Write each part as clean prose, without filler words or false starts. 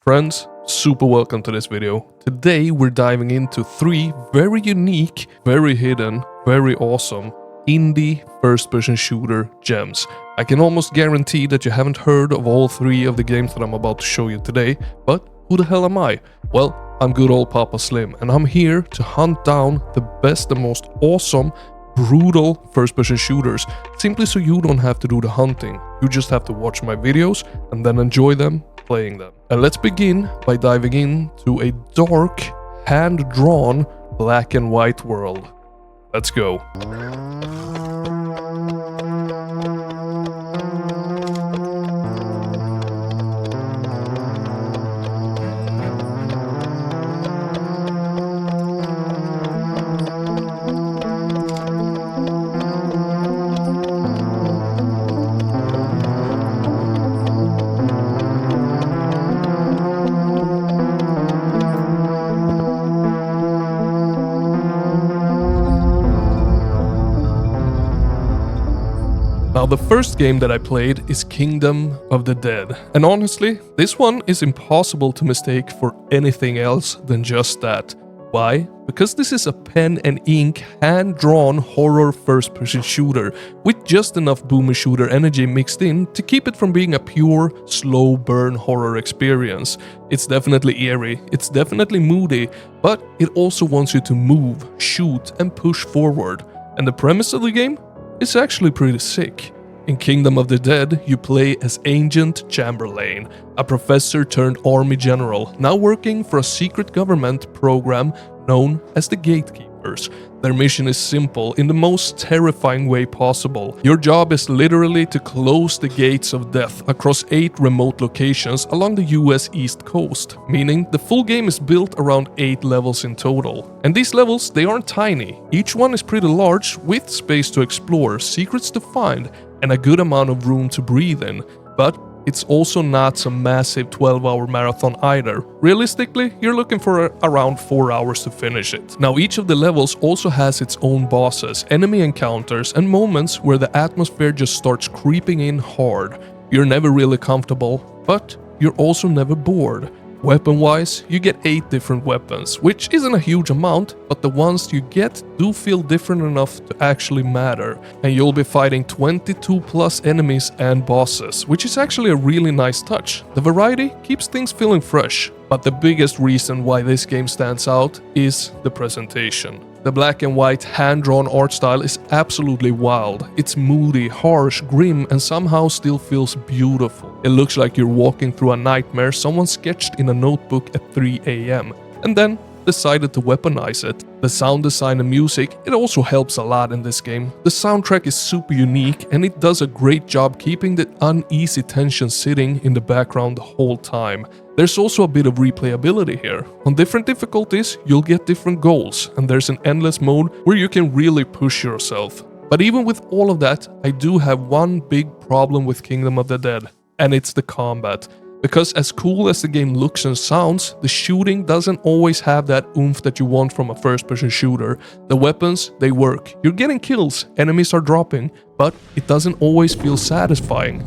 Friends, super welcome to this video. Today we're diving into 3 very unique, very hidden, very awesome indie first-person shooter gems. I can almost guarantee that you haven't heard of all 3 of the games that I'm about to show you today, but who the hell am I? Well, I'm good old Papa Slim, and I'm here to hunt down the best and most awesome, brutal first-person shooters, simply so you don't have to do the hunting. You just have to watch my videos and then enjoy them playing them. And let's begin by diving into a dark, hand-drawn, black and white world. Let's go. Now, the first game that I played is Kingdom of the Dead, and honestly, this one is impossible to mistake for anything else than just that. Why? Because this is a pen and ink, hand-drawn horror first-person shooter with just enough boomer shooter energy mixed in to keep it from being a pure, slow burn horror experience. It's definitely eerie, it's definitely moody, but it also wants you to move, shoot, and push forward. And the premise of the game? It's actually pretty sick. In Kingdom of the Dead, you play as Agent Chamberlain, a professor turned army general, now working for a secret government program known as the Gatekeepers. Their mission is simple in the most terrifying way possible. Your job is literally to close the gates of death across 8 remote locations along the US East Coast, meaning the full game is built around 8 levels in total. And these levels, they aren't tiny. Each one is pretty large, with space to explore, secrets to find, and a good amount of room to breathe in. But it's also not some massive 12-hour marathon either. Realistically, you're looking for around 4 hours to finish it. Now, each of the levels also has its own bosses, enemy encounters, and moments where the atmosphere just starts creeping in hard. You're never really comfortable, but you're also never bored. Weapon-wise, you get 8 different weapons, which isn't a huge amount, but the ones you get do feel different enough to actually matter. And you'll be fighting 22 plus enemies and bosses, which is actually a really nice touch. The variety keeps things feeling fresh. But the biggest reason why this game stands out is the presentation. The black and white hand-drawn art style is absolutely wild. It's moody, harsh, grim, and somehow still feels beautiful. It looks like you're walking through a nightmare someone sketched in a notebook at 3 AM, and then decided to weaponize it. The sound design and music, it also helps a lot in this game. The soundtrack is super unique, and it does a great job keeping the uneasy tension sitting in the background the whole time. There's also a bit of replayability here. On different difficulties, you'll get different goals, and there's an endless mode where you can really push yourself. But even with all of that, I do have one big problem with Kingdom of the Dead, and it's the combat. Because as cool as the game looks and sounds, the shooting doesn't always have that oomph that you want from a first-person shooter. The weapons, they work. You're getting kills, enemies are dropping, but it doesn't always feel satisfying.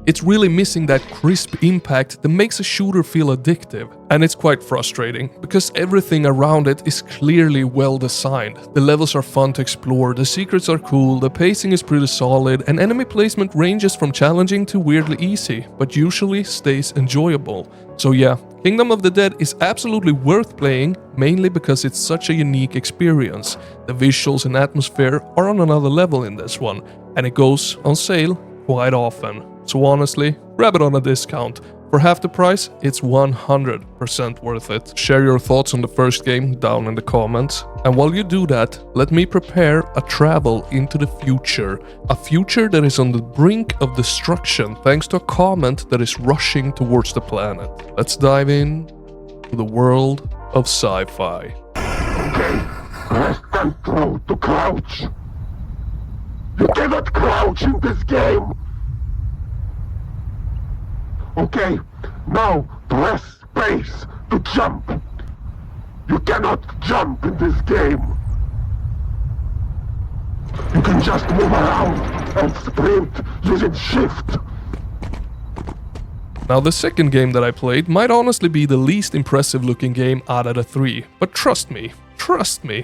It's really missing that crisp impact that makes a shooter feel addictive. And it's quite frustrating, because everything around it is clearly well designed. The levels are fun to explore, the secrets are cool, the pacing is pretty solid, and enemy placement ranges from challenging to weirdly easy, but usually stays enjoyable. So yeah, Kingdom of the Dead is absolutely worth playing, mainly because it's such a unique experience. The visuals and atmosphere are on another level in this one, and it goes on sale quite often. So honestly, grab it on a discount. For half the price, it's 100% worth it. Share your thoughts on the first game down in the comments. And while you do that, let me prepare a travel into the future. A future that is on the brink of destruction thanks to a comet that is rushing towards the planet. Let's dive in to the world of sci-fi. Okay, press control to crouch. You cannot crouch in this game. Okay, now press space to jump. You cannot jump in this game. can just move around and sprint using shift. Now the second game that I played might honestly be the least impressive looking game out of the three, but trust me,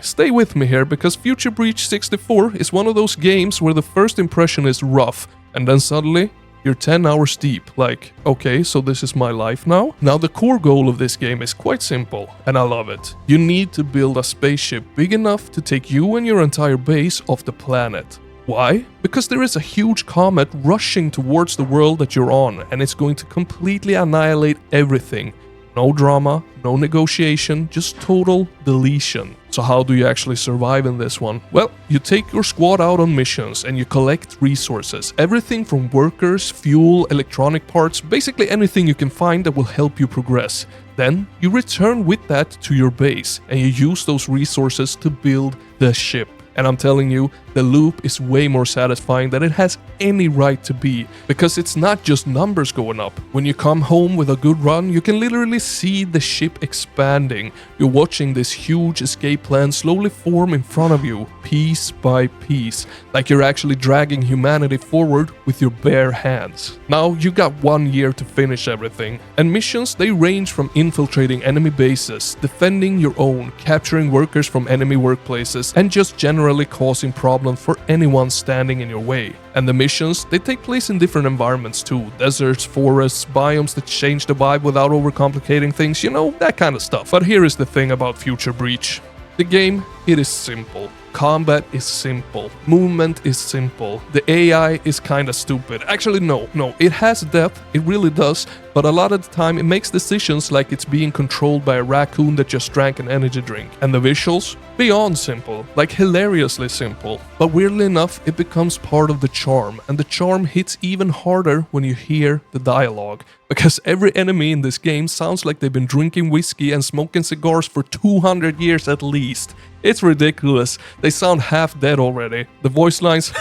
stay with me here, because Future Breach 64 is one of those games where the first impression is rough, and then suddenly you're 10 hours deep, like, okay, so this is my life now? Now the core goal of this game is quite simple, and I love it. You need to build a spaceship big enough to take you and your entire base off the planet. Why? Because there is a huge comet rushing towards the world that you're on, and it's going to completely annihilate everything. No drama, no negotiation, just total deletion. So how do you actually survive in this one? Well, you take your squad out on missions and you collect resources. Everything from workers, fuel, electronic parts, basically anything you can find that will help you progress. Then you return with that to your base and you use those resources to build the ship. And I'm telling you, the loop is way more satisfying than it has any right to be, because it's not just numbers going up. When you come home with a good run, you can literally see the ship expanding. You're watching this huge escape plan slowly form in front of you, piece by piece, like you're actually dragging humanity forward with your bare hands. Now, you got 1 year to finish everything, and missions, they range from infiltrating enemy bases, defending your own, capturing workers from enemy workplaces, and just generally causing problems for anyone standing in your way. And the missions, they take place in different environments too. Deserts, forests, biomes that change the vibe without overcomplicating things, you know, that kind of stuff. But here is the thing about Future Breach. The game, it is simple. Combat is simple. Movement is simple. The AI is kinda stupid. Actually, no, it has depth, it really does, but a lot of the time it makes decisions like it's being controlled by a raccoon that just drank an energy drink. And the visuals? Beyond simple, like hilariously simple. But weirdly enough, it becomes part of the charm, and the charm hits even harder when you hear the dialogue. Because every enemy in this game sounds like they've been drinking whiskey and smoking cigars for 200 years at least. It's ridiculous. They sound half dead already. The voice lines,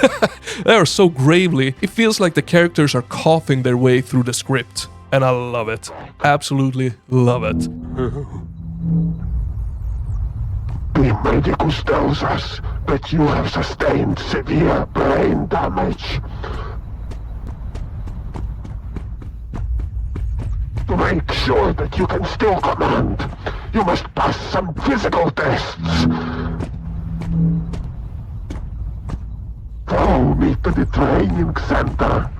they are so gravely, it feels like the characters are coughing their way through the script. And I love it. Absolutely love it. The medicus tells us that you have sustained severe brain damage. To make sure that you can still command, you must pass some physical tests. Follow me to the training center.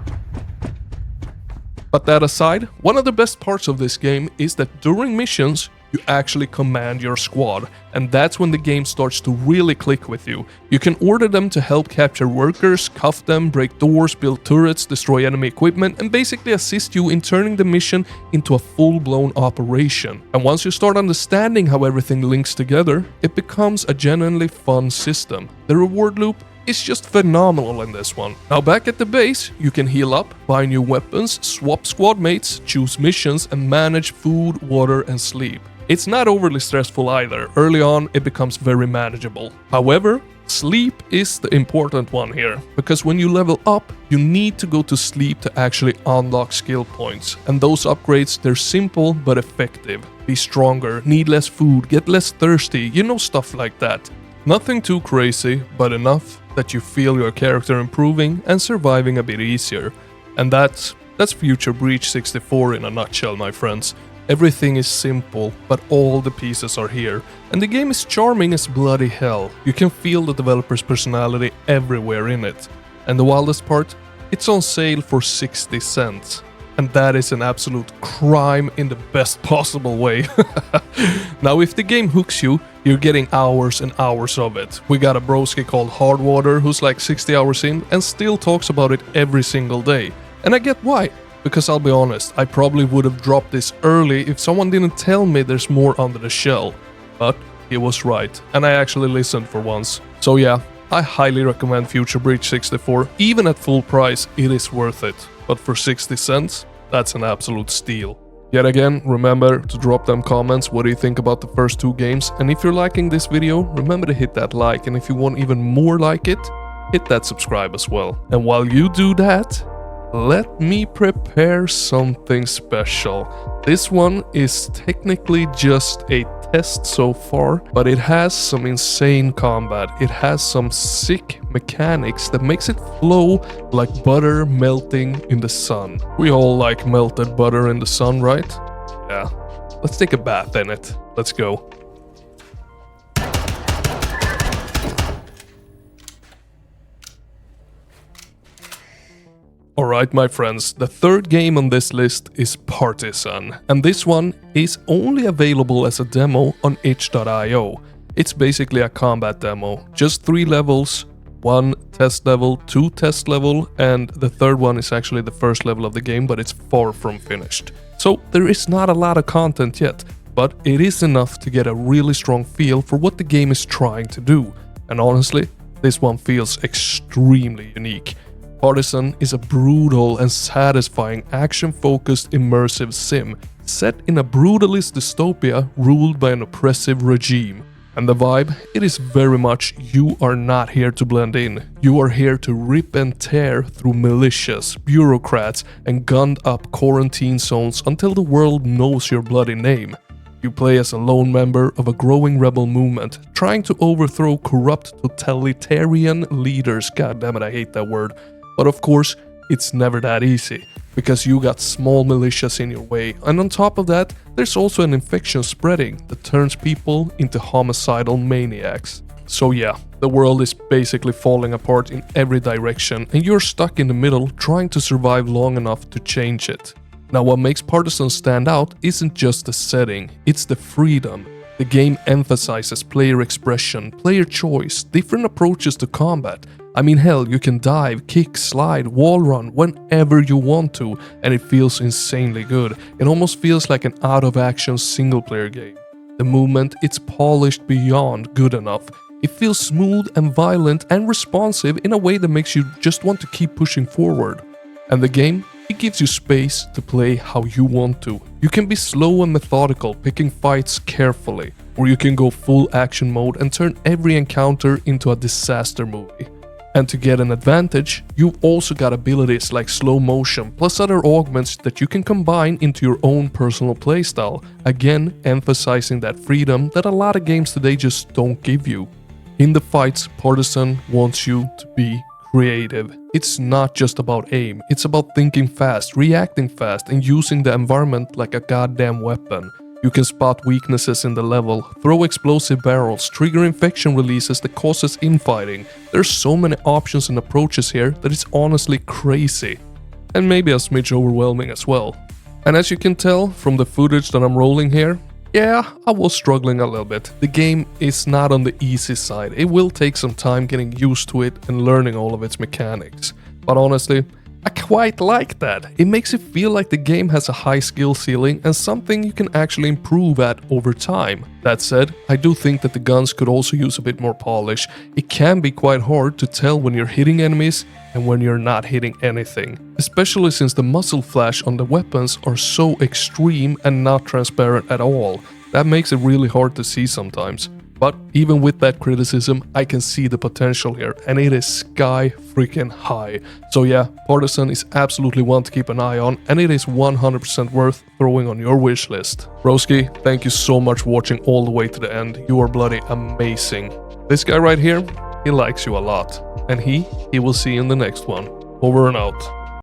But that aside, one of the best parts of this game is that during missions, you actually command your squad, and that's when the game starts to really click with you. You can order them to help capture workers, cuff them, break doors, build turrets, destroy enemy equipment, and basically assist you in turning the mission into a full-blown operation. And once you start understanding how everything links together, it becomes a genuinely fun system. The reward loop is just phenomenal in this one. Now back at the base, you can heal up, buy new weapons, swap squad mates, choose missions, and manage food, water, and sleep. It's not overly stressful either. Early on, it becomes very manageable. However, sleep is the important one here, because when you level up, you need to go to sleep to actually unlock skill points. And those upgrades, they're simple but effective. Be stronger, need less food, get less thirsty, you know, stuff like that. Nothing too crazy, but enough that you feel your character improving and surviving a bit easier. And that's Future Breach 64 in a nutshell, my friends. Everything is simple, but all the pieces are here. And the game is charming as bloody hell. You can feel the developer's personality everywhere in it. And the wildest part? It's on sale for 60 cents. And that is an absolute crime in the best possible way. Now, if the game hooks you, you're getting hours and hours of it. We got a broski called Hardwater who's like 60 hours in and still talks about it every single day. And I get why. Because I'll be honest, I probably would have dropped this early if someone didn't tell me there's more under the shell. But he was right, and I actually listened for once. So yeah, I highly recommend Future Breach 64. Even at full price, it is worth it. But for 60 cents, that's an absolute steal. Yet again, remember to drop them comments. What do you think about the first two games? And if you're liking this video, remember to hit that like. And if you want even more like it, hit that subscribe as well. And while you do that, let me prepare something special. This one is technically just a test so far, but it has some insane combat. It has some sick mechanics that makes it flow like butter melting in the sun. We all like melted butter in the sun, right? Yeah. Let's take a bath in it. Let's go. Alright my friends, the third game on this list is Partizan, and this one is only available as a demo on itch.io. It's basically a combat demo, just 3 levels, 1 test level, 2 test level, and the third one is actually the first level of the game, but it's far from finished. So there is not a lot of content yet, but it is enough to get a really strong feel for what the game is trying to do, and honestly, this one feels extremely unique. Partizan is a brutal and satisfying action-focused immersive sim set in a brutalist dystopia ruled by an oppressive regime. And the vibe, it is very much you are not here to blend in, you are here to rip and tear through militias, bureaucrats and gunned up quarantine zones until the world knows your bloody name. You play as a lone member of a growing rebel movement, trying to overthrow corrupt totalitarian leaders. God damn it, I hate that word. But of course, it's never that easy, because you got small militias in your way, and on top of that, there's also an infection spreading that turns people into homicidal maniacs. So yeah, the world is basically falling apart in every direction, and you're stuck in the middle trying to survive long enough to change it. Now what makes Partizan stand out isn't just the setting, it's the freedom. The game emphasizes player expression, player choice, different approaches to combat. I mean hell, you can dive, kick, slide, wall run whenever you want to, and it feels insanely good. It almost feels like an out-of-action single-player game. The movement, it's polished beyond good enough. It feels smooth and violent and responsive in a way that makes you just want to keep pushing forward. And the game, it gives you space to play how you want to. You can be slow and methodical, picking fights carefully, or you can go full action mode and turn every encounter into a disaster movie. And to get an advantage, you've also got abilities like slow motion, plus other augments that you can combine into your own personal playstyle, again emphasizing that freedom that a lot of games today just don't give you. In the fights, Partizan wants you to be creative. It's not just about aim, it's about thinking fast, reacting fast, and using the environment like a goddamn weapon. You can spot weaknesses in the level, throw explosive barrels, trigger infection releases that causes infighting. There's so many options and approaches here that it's honestly crazy. And maybe a smidge overwhelming as well. And as you can tell from the footage that I'm rolling here, yeah, I was struggling a little bit. The game is not on the easy side. It will take some time getting used to it and learning all of its mechanics. But honestly, I quite like that. It makes it feel like the game has a high skill ceiling and something you can actually improve at over time. That said, I do think that the guns could also use a bit more polish. It can be quite hard to tell when you're hitting enemies and when you're not hitting anything. Especially since the muzzle flash on the weapons are so extreme and not transparent at all. That makes it really hard to see sometimes. But even with that criticism, I can see the potential here, and it is sky freaking high. So yeah, Partizan is absolutely one to keep an eye on, and it is 100% worth throwing on your wish list. Broski, thank you so much for watching all the way to the end. You are bloody amazing. This guy right here, he likes you a lot. And he will see you in the next one. Over and out.